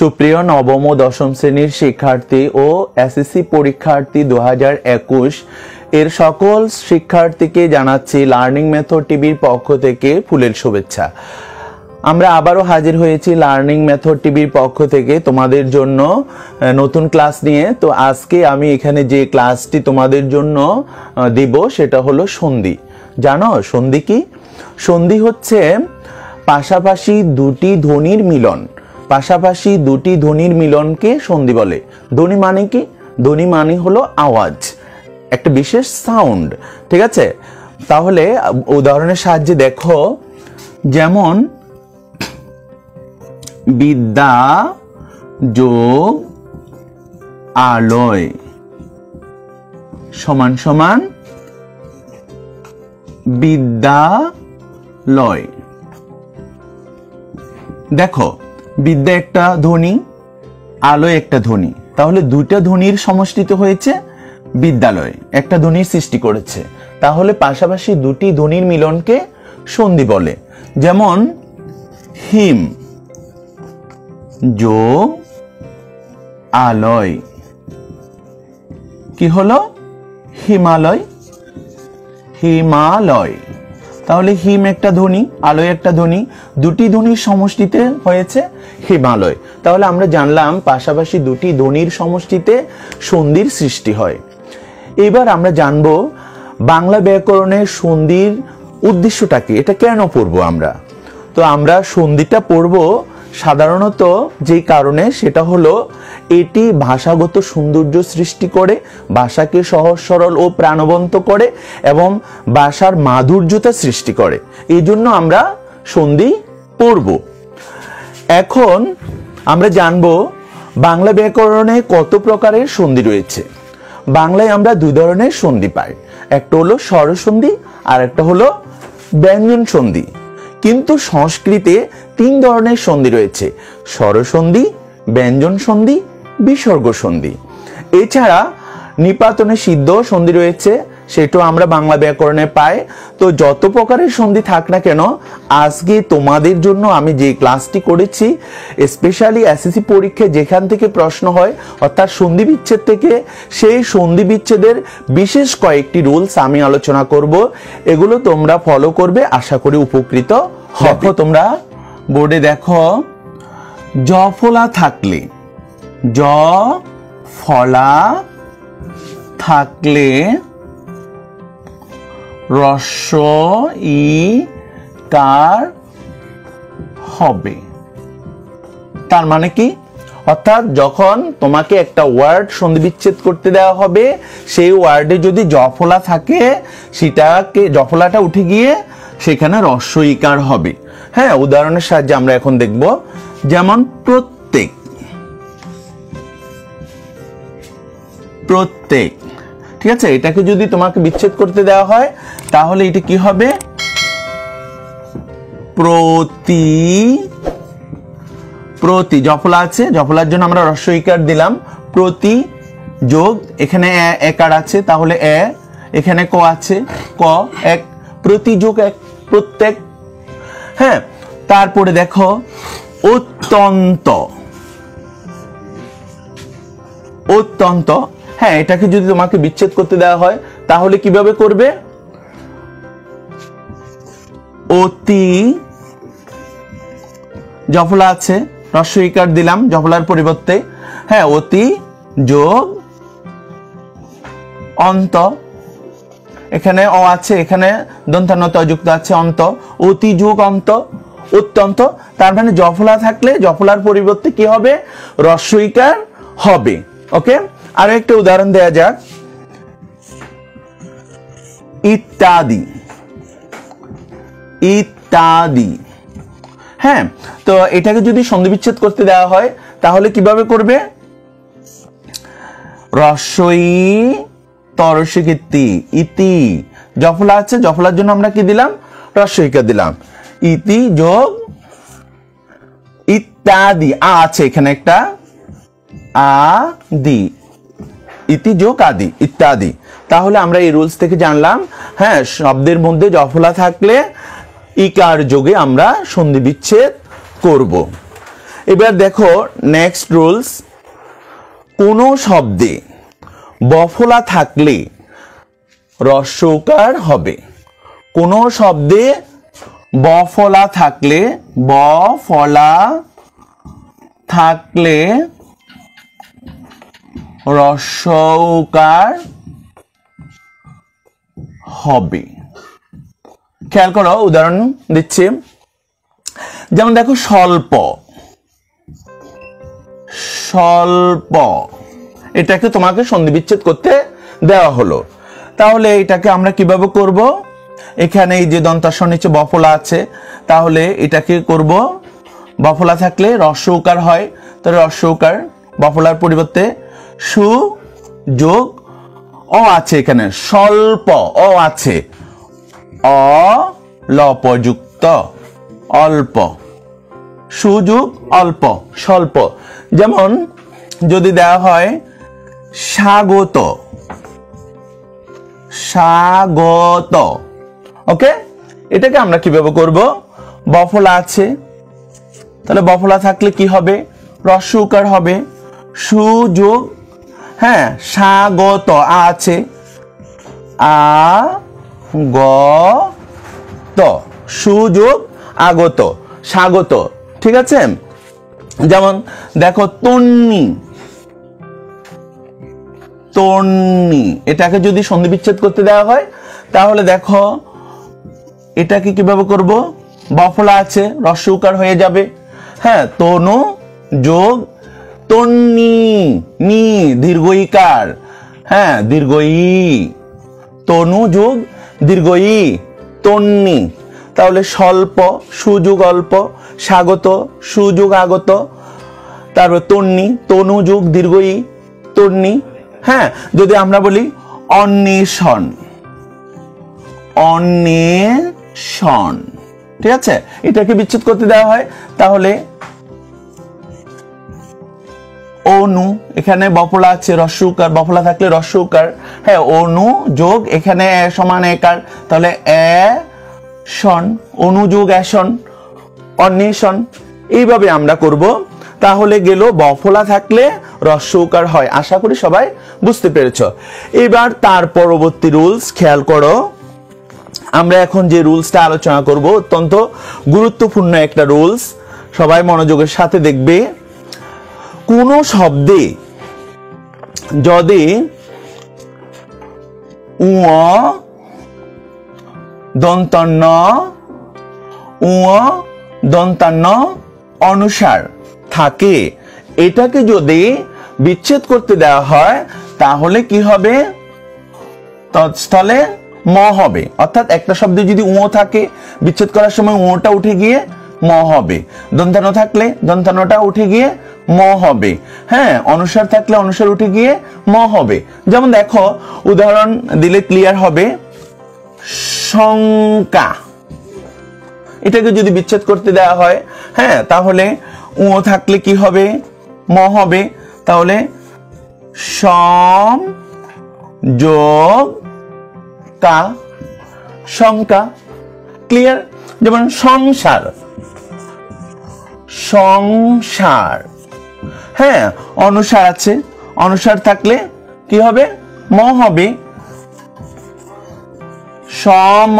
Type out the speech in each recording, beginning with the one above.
সুপ্রিয় নবম ও দশম শ্রেণীর শিক্ষার্থী ও এসএসসি পরীক্ষার্থী 2021 এর সকল শিক্ষার্থীকে জানাচ্ছি লার্নিং মেথড টিভির পক্ষ থেকে ফুলের শুভেচ্ছা। আমরা আবারও হাজির হয়েছি লার্নিং মেথড টিভির পক্ষ থেকে তোমাদের জন্য নতুন ক্লাস নিয়ে। তো আজকে আমি এখানে যে ক্লাসটি তোমাদের জন্য দিব সেটা হলো সন্ধি। জানো সন্ধি কি? সন্ধি হচ্ছে পাশাপাশি দুটি ধ্বনির মিলন। পাশাপাশি দুটি ধ্বনির মিলনকে সন্ধি বলে। ধ্বনি মানে কি? ধ্বনি মানে হলো আওয়াজ, একটা বিশেষ সাউন্ড। ঠিক আছে, তাহলে উদাহরণের সাহায্যে দেখো, যেমন বিদ্যা যোগ আলয় সমান সমান বিদ্যালয়। দেখো বিদ্যা একটা ধ্বনি, আলোয় একটা ধ্বনি, তাহলে দুইটা ধ্বনির সমষ্টিতে হয়েছে বিদ্যালয়, একটা ধ্বনির সৃষ্টি করেছে। তাহলে পাশাপাশি দুটি ধ্বনির মিলনকে সন্ধি বলে। যেমন হিম যোগ আলয় কি হলো? হিমালয়। হিমালয়, তাহলে হিম একটা ধ্বনি, আলয় একটা ধ্বনি, দুটি ধ্বনির সমষ্টিতে হয়েছে হিমালয়। তাহলে আমরা জানলাম পাশাপাশি দুটি ধ্বনির সমষ্টিতে সন্ধির সৃষ্টি হয়। এবার আমরা জানবো বাংলা ব্যাকরণের সন্ধির উদ্দেশ্যটা কি, এটা কেন পড়বো আমরা। তো আমরা সন্ধিটা পড়বো সাধারণত যেই কারণে, সেটা হলো এটি ভাষাগত সৌন্দর্য সৃষ্টি করে, ভাষাকে সহজ সরল ও প্রাণবন্ত করে এবং ভাষার মাধুর্যতা সৃষ্টি করে। এই জন্য আমরা সন্ধি পড়ব। এখন আমরা জানবো বাংলা ব্যাকরণে কত প্রকারের সন্ধি রয়েছে। বাংলায় আমরা দুই ধরনের সন্ধি পাই, একটা হলো স্বরসন্ধি আর একটা হলো ব্যঞ্জন সন্ধি। কিন্তু সংস্কৃতে তিন ধরনের সন্ধি রয়েছে: স্বরসন্ধি, ব্যঞ্জন সন্ধি, বিসর্গ সন্ধি। এছাড়া নিপাতনে সিদ্ধ সন্ধি রয়েছে, সেটাও আমরা বাংলা ব্যাকরণে পাই। তো যত প্রকারের সন্ধি থাক না কেন, আজকে তোমাদের জন্য আমি যে ক্লাসটি করেছি, স্পেশালি এসএসসি পরীক্ষায় যেখান থেকে প্রশ্ন হয়, অর্থাৎ সন্ধি বিচ্ছেদ থেকে, সেই সন্ধি বিচ্ছেদের বিশেষ কয়েকটি রুলস আমি আলোচনা করব। এগুলো তোমরা ফলো করবে, আশা করি উপকৃত হবে। তোমরা বোর্ডে দেখো, জ ফলা থাকলে, জ ফলা থাকলে রস্ব ই কার হবে। তার মানে কি? অর্থাৎ যখন তোমাকে একটা ওয়ার্ড সন্ধি বিচ্ছেদ করতে দেওয়া হবে, সেই ওয়ার্ডে যদি জ ফলা থাকে, সেটাকে জ ফলাটা উঠে গিয়ে সেখানে রস্ব ইকার হবে। হ্যাঁ, উদাহরণের সাহায্যে আমরা এখন দেখব। যেমন প্রত্যেক, প্রত্যেক। ঠিক আছে, এটাকে যদি তোমাকে বিচ্ছেদ করতে দেওয়া হয়, তাহলে এটা কি হবে? প্রতি। প্রতি জফলা আছে, জফলার জন্য আমরা রস্ব ইকার দিলাম। প্রতি যোগ এখানে একার আছে, তাহলে এ, এখানে ক আছে, ক, এক, প্রতি যোগ এক, প্রত্যেক। হ্যাঁ, তারপরে দেখো অত্যন্ত। অত্যন্ত, হ্যাঁ, এটাকে যদি তোমাকে বিচ্ছেদ করতে দেওয়া হয়, তাহলে কিভাবে করবে? অতি, জফলা আছে, রস্ব ইকার দিলাম জফলার পরিবর্তে। হ্যাঁ, অতি যোগ অন্ত, এখানে অ আছে, এখানে দন্তান্ন ত যুক্ত আছে, অন্ত। অতি যোগ অন্ত, অত্যন্ত। তার মানে জফলা থাকলে জফলার পরিবর্তে কি হবে? রস্ব ইকার হবে। ওকে, আরো একটা উদাহরণ দেয়া যাক। ইত্যাদি, ইত্যাদি। হ্যাঁ, তো এটাকে যদি সন্ধি বিচ্ছেদ করতে দেওয়া হয়, তাহলে কিভাবে করবে? রস্বই তরসিকীর্তি, ইতি, জফলা আছে, জফলার জন্য আমরা কি দিলাম? রস্ব ইকার দিলাম। ইতি যোগ ইত্যাদি, আ আছে এখানে একটা, আদি, ইতি যোগ আদি, ইত্যাদি। তাহলে আমরা এই রুলস থেকে জানলাম, হ্যাঁ, শব্দের মধ্যে জফলা থাকলে ইকার যোগে আমরা সন্ধি বিচ্ছেদ করব। এবার দেখো নেক্সট রুলস, কোনো শব্দে বফলা থাকলে রস্যকার হবে। কোনো শব্দে বফলা থাকলে রস্যকার হবে। খেয়াল করো, উদাহরণ দিচ্ছি, যেমন দেখো স্বল্প, স্বল্প এটাকে তোমাকে সন্ধি বিচ্ছেদ করতে দেওয়া হলো, তাহলে এটাকে আমরা কিভাবে করব? এখানে এই যে দন্তাস্ব নিচে বফলা আছে, তাহলে এটাকে করব, বফলা থাকলে রস্য উকার হয়, তাহলে রস্য উকার, বফলার পরিবর্তে সু যোগ অ আছে, এখানে স্বল্প অ আছে, অলপযুক্ত অল্প, সুযোগ অল্প স্বল্প। যেমন যদি দেওয়া হয় স্বাগত, স্বাগত, ওকে, এটাকে আমরা কিভাবে করব? বফলা আছে, তাহলে বফলা থাকলে কি হবে? রস্য উকার হবে, সুযোগ, হ্যাঁ স্বাগত আছে, আগত, সুযোগ আগত, স্বাগত, ঠিক আছে। যেমন দেখো তন্নি, তন্নি এটাকে যদি সন্ধি বিচ্ছেদ করতে দেওয়া হয়, তাহলে দেখো এটাকে কিভাবে করব? বফলা আছে, রস্য উকার হয়ে যাবে, হ্যাঁ তনু যোগ তন্নি, নি দীর্ঘ ইকার, হ্যাঁ দীর্ঘ ই, তনু যোগ দীর্ঘ ই, তন্নি, তাহলে স্বল্প সুযোগ অল্প, স্বাগত সুযোগ আগত, তারপর তন্নি, তনু যোগ দীর্ঘ ই, তন্নি। হ্যাঁ, যদি আমরা বলি অন্বেষণ, অন্বেষণ, ঠিক আছে, এটাকে বিচ্ছেদ করতে দেওয়া হয়, তাহলে অনু, এখানে বফলা আছে, রস্য উকার, বফলা থাকলে রস্য উকার, হ্যাঁ অনু যোগ এখানে এ সমান একার, তাহলে এ শন, অনু যোগ এসন, অন্বেষণ, এইভাবে আমরা করব। তাহলে গেল বফলা থাকলে রস্য উকার হয়। আশা করি সবাই বুঝতে পেরেছ। এবার তার পরবর্তী রুলস খেয়াল করো, আমরা এখন যে রুলসটা আলোচনা করব অত্যন্ত গুরুত্বপূর্ণ একটা রুলস, সবাই মনোযোগের সাথে দেখবে। কোন শব্দে যদি উ দন্তান্ন, উ দন্তান্ন অনুসার থাকে, এটাকে যদি বিচ্ছেদ করতে দেওয়া হয়, তাহলে কি হবে? তৎস্থলে ম হবে, অর্থাৎ একটা শব্দে যদি উ থাকে, বিচ্ছেদ করার সময় উটা উঠে গিয়ে ম হবে, দন্তান্ন থাকলে দন্তান্নটা উঠে গিয়ে ম হবে, হ্যাঁ অনুসার থাকলে অনুসার উঠে গিয়ে ম হবে। যেমন দেখো উদাহরণ দিলে ক্লিয়ার হবে, শঙ্কা, এটাকে যদি বিচ্ছেদ করতে দেওয়া হয়, হ্যাঁ তাহলে উ থাকলে কি হবে? ম হবে, তাহলে সম যোগ কা, শঙ্কা, ক্লিয়ার। যেমন সংসার, সংসার, হ্যাঁ অনুসার আছে, অনুসার থাকলে কি হবে? ম হবে, সম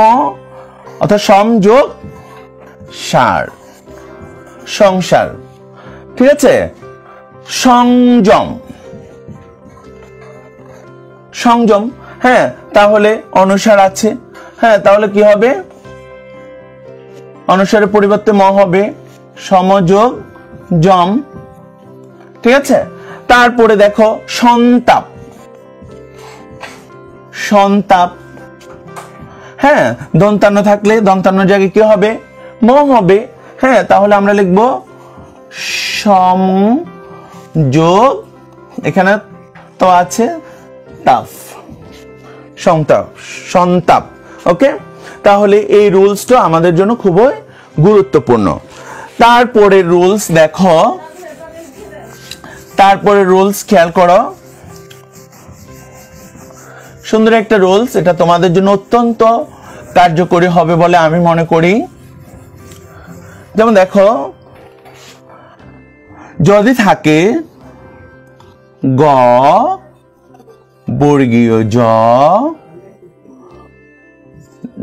অর্থাৎ সংযোগ সার, সংসার, ঠিক আছে। সংযম, সংযম, হ্যাঁ তাহলে অনুসার আছে, হ্যাঁ তাহলে কি হবে? অনুসারের পরিবর্তে ম হবে, সমযোগ জম, ঠিক আছে। তারপরে দেখো সন্তাপ, সন্তাপ, হ্যাঁ দন্তান্ন থাকলে দন্তান্ন জায়গায় কি হবে? ম হবে, হ্যাঁ তাহলে আমরা লিখব সম যোগ, এখানে তো আছে তাপ, সন্তাপ, সন্তাপ, ওকে। তাহলে এই রুলসটা আমাদের জন্য খুবই গুরুত্বপূর্ণ। তারপরে রুলস দেখো, তারপরে রুলস খেয়াল করো, সুন্দর একটা রুলস, এটা তোমাদের জন্য অত্যন্ত কার্যকরী হবে বলে আমি মনে করি। যেমন দেখো যদি থাকে গ বর্গীয় জ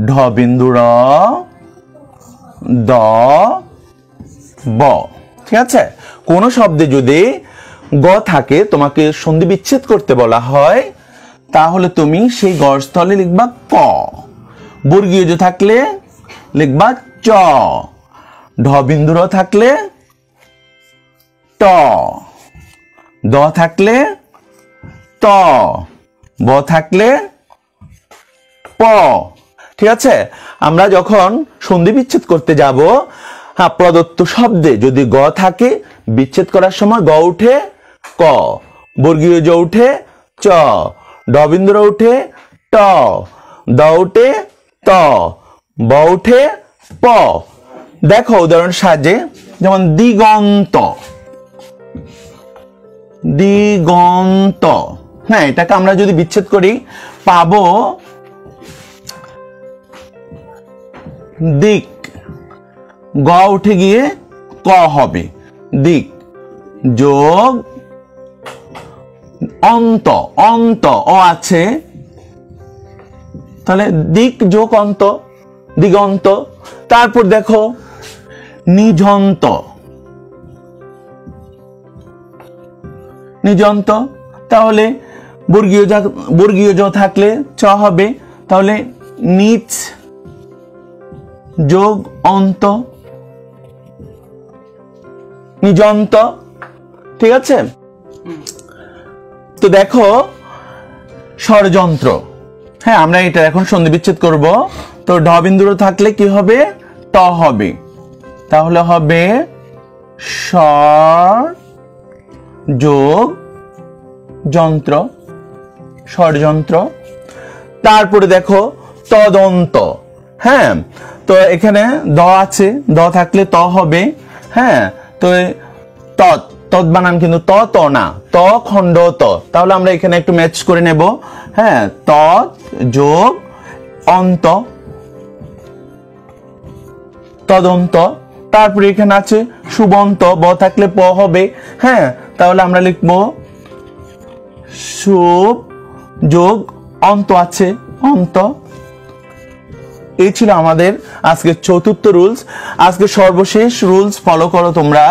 ঢ বিন্দু র দ ব। ঠিক আছে, কোন শব্দে যদি গ থাকে তোমাকে সন্ধি বিচ্ছেদ করতে বলা হয়, তাহলে তুমি সেই গড় স্থলে লিখবা ক। বর্গীয় জ থাকলে লিখবা চ, ঢ বিন্দু র থাকলে ট, দ থাকলে ত, ব থাকলে প। ঠিক আছে, আমরা যখন সন্ধি বিচ্ছেদ করতে যাব, প্রদত্ত শব্দে যদি গ থাকে, বিচ্ছেদ করার সময় গ উঠে ক, বর্গীয় জ উঠে চ, ড বিন্দু র উঠে ট, দ উঠে ত, ব উঠে প। দেখো উদাহরণ সাহায্যে, যেমন দিগন্ত, দিগন্ত, হ্যাঁ এটাকে আমরা যদি বিচ্ছেদ করি পাবো দিক, গ উঠে গিয়ে ক হবে, দিক যোগ অন্ত, অন্ত অ আছে, তাহলে দিক যোগ অন্ত, দিগন্ত। তারপর দেখো নিঝন্ত, নিযন্ত, তাহলে বর্গীয় জ থাকলে চ হবে, তাহলে নিচ যোগ অন্ত, নিযন্ত। ঠিক আছে, তো দেখো ষড়যন্ত্র, হ্যাঁ আমরা এটা এখন সন্ধি বিচ্ছেদ করব। তো ঢ বিন্দু থাকলে কি হবে, ট হবে, তাহলে হবে ষড় যোগ যন্ত্র, ষড়যন্ত্র। তারপরে দেখো তদন্ত, হ্যাঁ তো এখানে দ আছে, দ থাকলে ত হবে, হ্যাঁ তো তৎ বানান কিন্তু ত ত না, ত খণ্ড ত, তাহলে আমরা এখানে একটু ম্যাচ করে নেব, হ্যাঁ তৎ যোগ অন্ত, তদন্ত। তারপরে এখানে আছে সুবন্ত, ব থাকলে প হবে, হ্যাঁ তাহলে আমরা লিখবো শুভ যোগ অন্ত আছে, অন্ত। এই ছিল আমাদের আজকে চতুর্থ রুলস। আজকে সর্বশেষ রুলস ফলো করো তোমরা।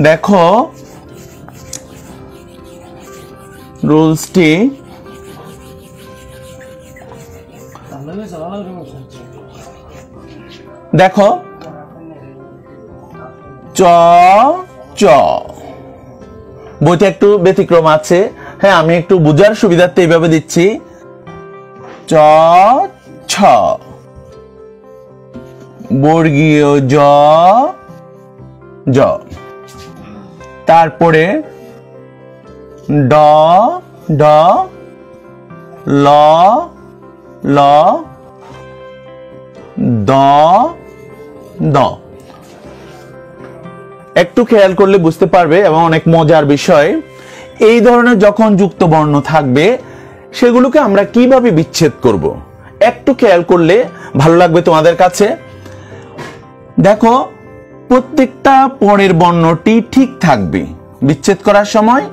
দেখো রুলসটি, দেখো চ চ, বইতে একটু ব্যতিক্রম আছে, হ্যাঁ আমি একটু বুঝার সুবিধার্থে এইভাবে দিচ্ছি, চ ছ, বর্গীয় জ জ, তারপরে ড ড, ল ল, দ দ। একটু খেয়াল করলে বুঝতে পারবে এবং অনেক মজার বিষয়, এই ধরনের যখন যুক্ত বর্ণ থাকবে সেগুলোকে আমরা কিভাবে বিচ্ছেদ করব, একটু খেয়াল করলে ভালো লাগবে তোমাদের কাছে। দেখো প্রত্যেকটা পরের বর্ণটি ঠিক থাকবে, বিচ্ছেদ করার সময়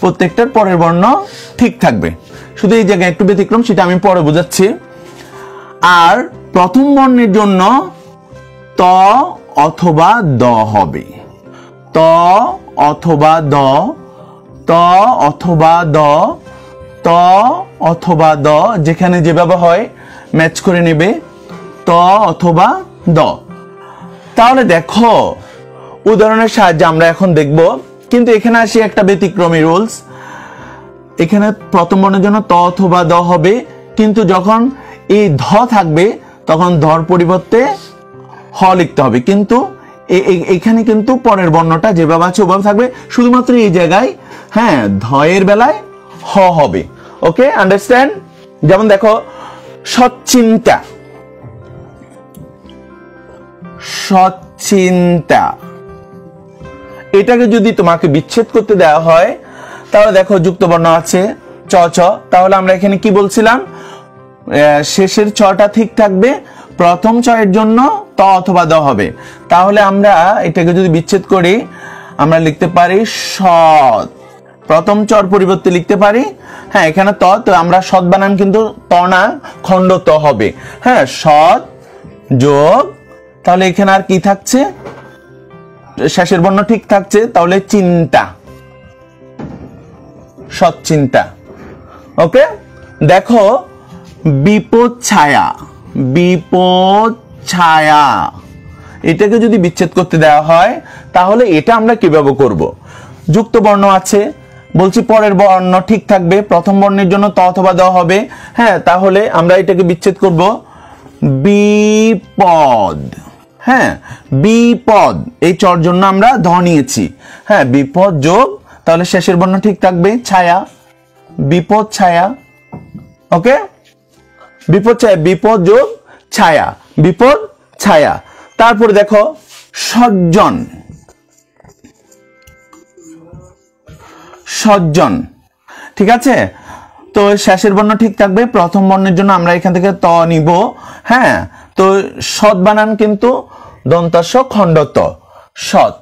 প্রত্যেকটার পরের বর্ণ ঠিক থাকবে, শুধু এই জায়গায় একটু ব্যতিক্রম, সেটা আমি পরে বোঝাচ্ছি। আর প্রথম বর্ণের জন্য ত অথবা দ হবে, ত অথবা দ, ত অথবা দ, ত অথবা দ, যেখানে যেভাবে হয় ম্যাচ করে নেবে, ত অথবা দ। তাহলে দেখো উদাহরণের সাহায্যে আমরা এখন দেখব, কিন্তু এখানে আসি একটা ব্যতিক্রমী রুলস। এখানে প্রথম বর্ণের জন্য ত অথবা দ হবে, কিন্তু যখন এই ধ থাকবে তখন ধর পরিবর্তে হ লিখতে হবে, কিন্তু এখানে কিন্তু পরের বর্ণটা যেভাবে আছে ওভাবে থাকবে, শুধুমাত্র এই জায়গায় হ্যাঁ ধয়ের বেলায় হ হবে। ওকে, আন্ডারস্ট্যান্ড? যেমন দেখো সচ্চিন্তা, সচ্চিন্তা, এটাকে যদি তোমাকে বিচ্ছেদ করতে দেওয়া হয়, তাহলে দেখো যুক্ত বর্ণ আছে চ ছ, তাহলে আমরা এখানে কি বলছিলাম, শেষের ছটা ঠিক থাকবে, প্রথম চয়ের জন্য ত অথবা দ হবে। তাহলে আমরা এটাকে যদি বিচ্ছেদ করি আমরা লিখতে পারি সৎ। প্রথম চর পরিবর্তে লিখতে পারি হ্যাঁ এখানে ত, তো আমরা সৎ বানান কিন্তু ত না, খণ্ড ত হবে। হ্যাঁ সৎ যোগ, তাহলে এখানে আর কি থাকছে, শেষের বর্ণ ঠিক থাকছে, তাহলে চিন্তা, সৎ চিন্তা। ওকে, দেখো বিপদ ছায়া, বিপদ ছায়া এটাকে যদি বিচ্ছেদ করতে দেওয়া হয় তাহলে এটা আমরা কিভাবে করব? যুক্ত বর্ণ আছে, বলছি পরের বর্ণ ঠিক থাকবে, প্রথম বর্ণের জন্য ত অথবা দ হবে। হ্যাঁ তাহলে আমরা এটাকে বিচ্ছেদ করব বিপদ। হ্যাঁ বিপদ, এই চর জন্য আমরা ধ নিয়েছি। হ্যাঁ বিপদ যোগ, তাহলে শেষের বর্ণ ঠিক থাকবে ছায়া, বিপদ ছায়া। ওকে, বিপদ ছায়া, বিপদ যোগ ছায়া, বিপদ ছায়া। তারপরে দেখো সজ্জন, সজ্জন, ঠিক আছে, তো শেষের বর্ণ ঠিক থাকবে, প্রথম বর্ণের জন্য আমরা এখান থেকে ত নিব। হ্যাঁ তো সৎ বানান কিন্তু দন্তাস্ব খণ্ড ত, সৎ,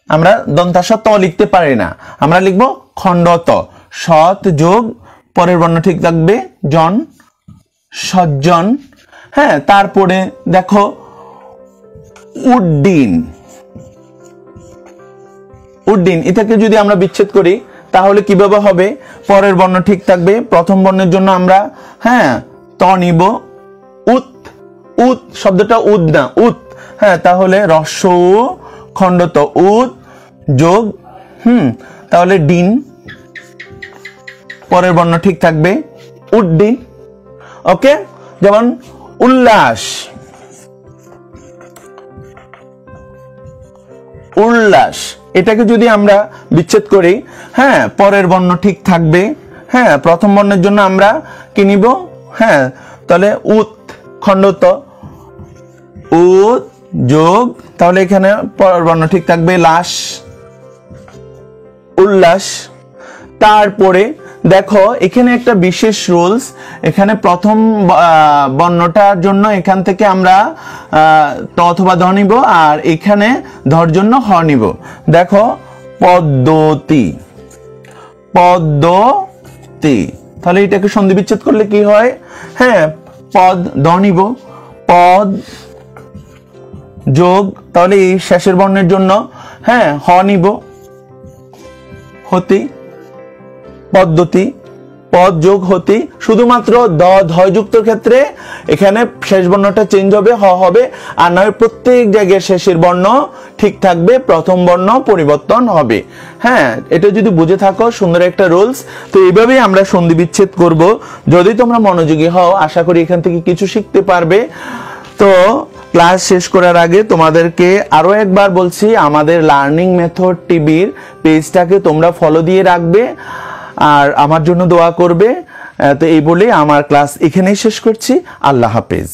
আমরা দন্তাস্ব ত লিখতে পারি না, আমরা লিখব খণ্ড ত, সৎ যোগ পরের বর্ণ ঠিক থাকবে জন, সজ্জন। হ্যাঁ তারপরে দেখো উড্ডিন, উড্ডিন এটাকে যদি আমরা বিচ্ছেদ করি তাহলে কিভাবে হবে, পরের বর্ণ ঠিক থাকবে, প্রথম বর্ণের জন্য আমরা হ্যাঁ ত নিব, উত, উত শব্দটা উদ না, উত। হ্যাঁ তাহলে রস্য খণ্ড ত, উত যোগ তাহলে ডিন, পরের বর্ণ ঠিক থাকবে উড্ডিন। ওকে, যেমন উল্লাস, উল্লাস এটাকে যদি আমরা বিচ্ছেদ করি হ্যাঁ পরের বর্ণ ঠিক থাকবে। হ্যাঁ প্রথম বর্ণের জন্য আমরা কি নিব, হ্যাঁ তাহলে উত খণ্ড ত, উত যোগ, তাহলে এখানে পরের বর্ণ ঠিক থাকবে লাস, উল্লাস। তারপরে দেখো এখানে একটা বিশেষ রুলস, এখানে প্রথম বর্ণটার জন্য এখান থেকে আমরা ত অথবা দ নিব, আর এখানে ধর জন্য হ নিব। দেখো পদ্ধতি, পদ্ধতি, তাহলে এটাকে সন্ধি বিচ্ছেদ করলে কি হয়, হ্যাঁ পদ দ নিব, পদ যোগ, তাহলে এই শেষের বর্ণের জন্য হ্যাঁ হ নিব, হতি, পদ্ধতি, পদ যোগ হতি। শুধুমাত্র দ ধয় যুক্তর ক্ষেত্রে এখানে শেষ বর্ণটা চেঞ্জ হবে, হ হবে, আর নয় প্রত্যেক জায়গায় শেষের বর্ণ ঠিক থাকবে, প্রথম বর্ণ পরিবর্তন হবে। হ্যাঁ এটা যদি বুঝে থাকো সুন্দর একটা রুলস। তো এইভাবেই আমরা সন্ধি বিচ্ছেদ করব। যদি তোমরা মনোযোগী হও আশা করি এখান থেকে কিছু শিখতে পারবে। তো ক্লাস শেষ করার আগে তোমাদেরকে আরো একবার বলছি, আমাদের লার্নিং মেথড টিভির পেজটাকে তোমরা ফলো দিয়ে রাখবে আর আমার জন্য দোয়া করবে। তো এই বলে আমার ক্লাস এখানেই শেষ করছি। আল্লাহ হাফেজ।